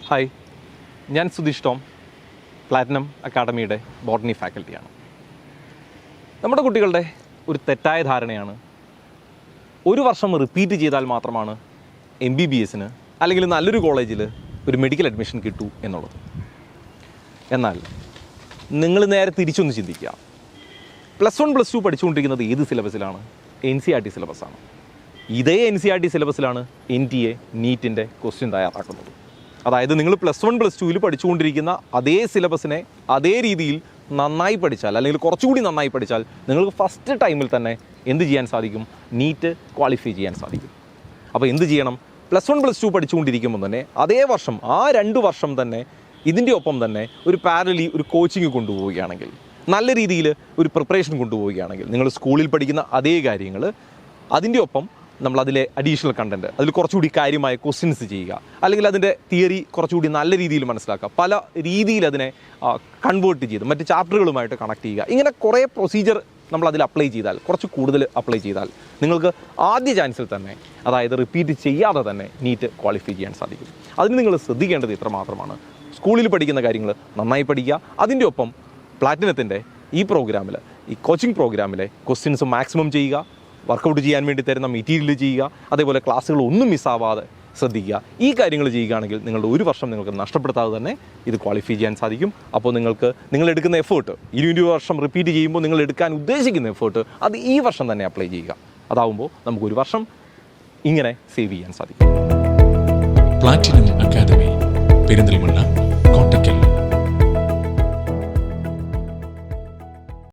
Hi, ഞാൻ Sudheesh Tom, platinum അക്കാഡമിയുടെ botany ഫാക്കൽറ്റിയാണ്. നമ്മുടെ കുട്ടികളുടെ ഒരു തെറ്റായ ധാരണയാണ് ഒരു വർഷം റിപ്പീറ്റ് ചെയ്താൽ മാത്രമാണ് MBBS അല്ലെങ്കിൽ നല്ലൊരു കോളേജിൽ ഒരു മെഡിക്കൽ അഡ്മിഷൻ കിട്ടൂ എന്നുള്ളത്. എന്നാൽ നിങ്ങൾ നേരെ തിരിച്ചൊന്ന് ചിന്തിക്കുക. +1 +2 പഠിച്ചുകൊണ്ടിരിക്കുന്നത് ഏത് സിലബസിലാണ്? NCERT സിലബസാണ്. ഇതേ NCERT സിലബസിലാണ് NTA നീറ്റിൻ്റെ ക്വസ്റ്റ്യൻ തയ്യാറാക്കുന്നത്. അതായത് നിങ്ങൾ +1 +2 പഠിച്ചുകൊണ്ടിരിക്കുന്ന അതേ സിലബസിനെ അതേ രീതിയിൽ നന്നായി പഠിച്ചാൽ, അല്ലെങ്കിൽ കുറച്ചുകൂടി നന്നായി പഠിച്ചാൽ, നിങ്ങൾക്ക് ഫസ്റ്റ് ടൈമിൽ തന്നെ എന്ത് ചെയ്യാൻ സാധിക്കും? നീറ്റ് ക്വാളിഫൈ ചെയ്യാൻ സാധിക്കും. അപ്പോൾ എന്ത് ചെയ്യണം? +1 +2 പഠിച്ചുകൊണ്ടിരിക്കുമ്പോൾ തന്നെ അതേ വർഷം, ആ 2 വർഷം തന്നെ ഇതിൻ്റെ ഒപ്പം തന്നെ ഒരു പാരലി ഒരു കോച്ചിങ് കൊണ്ടുപോവുകയാണെങ്കിൽ, നല്ല രീതിയിൽ ഒരു പ്രിപ്പറേഷൻ കൊണ്ടുപോവുകയാണെങ്കിൽ, നിങ്ങൾ സ്കൂളിൽ പഠിക്കുന്ന അതേ കാര്യങ്ങൾ അതിൻ്റെ ഒപ്പം നമ്മളതിലെ അഡീഷണൽ കണ്ടൻറ്റ്, അതിൽ കുറച്ചുകൂടി കാര്യമായ ക്വസ്റ്റ്യൻസ് ചെയ്യുക, അല്ലെങ്കിൽ അതിൻ്റെ തിയറി കുറച്ചുകൂടി നല്ല രീതിയിൽ മനസ്സിലാക്കുക, പല രീതിയിൽ അതിനെ കൺവേർട്ട് ചെയ്ത് മറ്റ് ചാപ്റ്ററുകളുമായിട്ട് കണക്ട് ചെയ്യുക. ഇങ്ങനെ കുറേ പ്രൊസീജിയർ നമ്മളതിൽ അപ്ലൈ ചെയ്താൽ, കുറച്ച് കൂടുതൽ അപ്ലൈ ചെയ്താൽ, നിങ്ങൾക്ക് ആദ്യ ചാൻസിൽ തന്നെ, അതായത് റിപ്പീറ്റ് ചെയ്യാതെ തന്നെ നീറ്റ് ക്വാളിഫൈ ചെയ്യാൻ സാധിക്കും. അതിന് നിങ്ങൾ ശ്രദ്ധിക്കേണ്ടത് ഇത്ര മാത്രമാണ്. സ്കൂളിൽ പഠിക്കുന്ന കാര്യങ്ങൾ നന്നായി പഠിക്കുക, അതിൻ്റെ ഒപ്പം പ്ലാറ്റിനത്തിൻ്റെ ഈ പ്രോഗ്രാമിൽ, ഈ കോച്ചിങ് പ്രോഗ്രാമിലെ ക്വസ്റ്റ്യൻസ് മാക്സിമം ചെയ്യുക, വർക്കൗട്ട് ചെയ്യാൻ വേണ്ടി തരുന്ന മെറ്റീരിയൽ ചെയ്യുക, അതേപോലെ ക്ലാസ്സുകൾ ഒന്നും മിസ്സാവാതെ ശ്രദ്ധിക്കുക. ഈ കാര്യങ്ങൾ ചെയ്യുകയാണെങ്കിൽ നിങ്ങളുടെ ഒരു വർഷം നിങ്ങൾക്ക് നഷ്ടപ്പെടുത്താതെ തന്നെ ഇത് ക്വാളിഫൈ ചെയ്യാൻ സാധിക്കും. അപ്പോൾ നിങ്ങൾ എടുക്കുന്ന എഫേർട്ട്, ഇനി ഒരു വർഷം റിപ്പീറ്റ് ചെയ്യുമ്പോൾ നിങ്ങൾ എടുക്കാൻ ഉദ്ദേശിക്കുന്ന എഫേർട്ട് അത് ഈ വർഷം തന്നെ അപ്ലൈ ചെയ്യുക. അതാവുമ്പോൾ നമുക്കൊരു വർഷം ഇങ്ങനെ സേവ് ചെയ്യാൻ സാധിക്കും. Platinum academy, Perinthalmanna,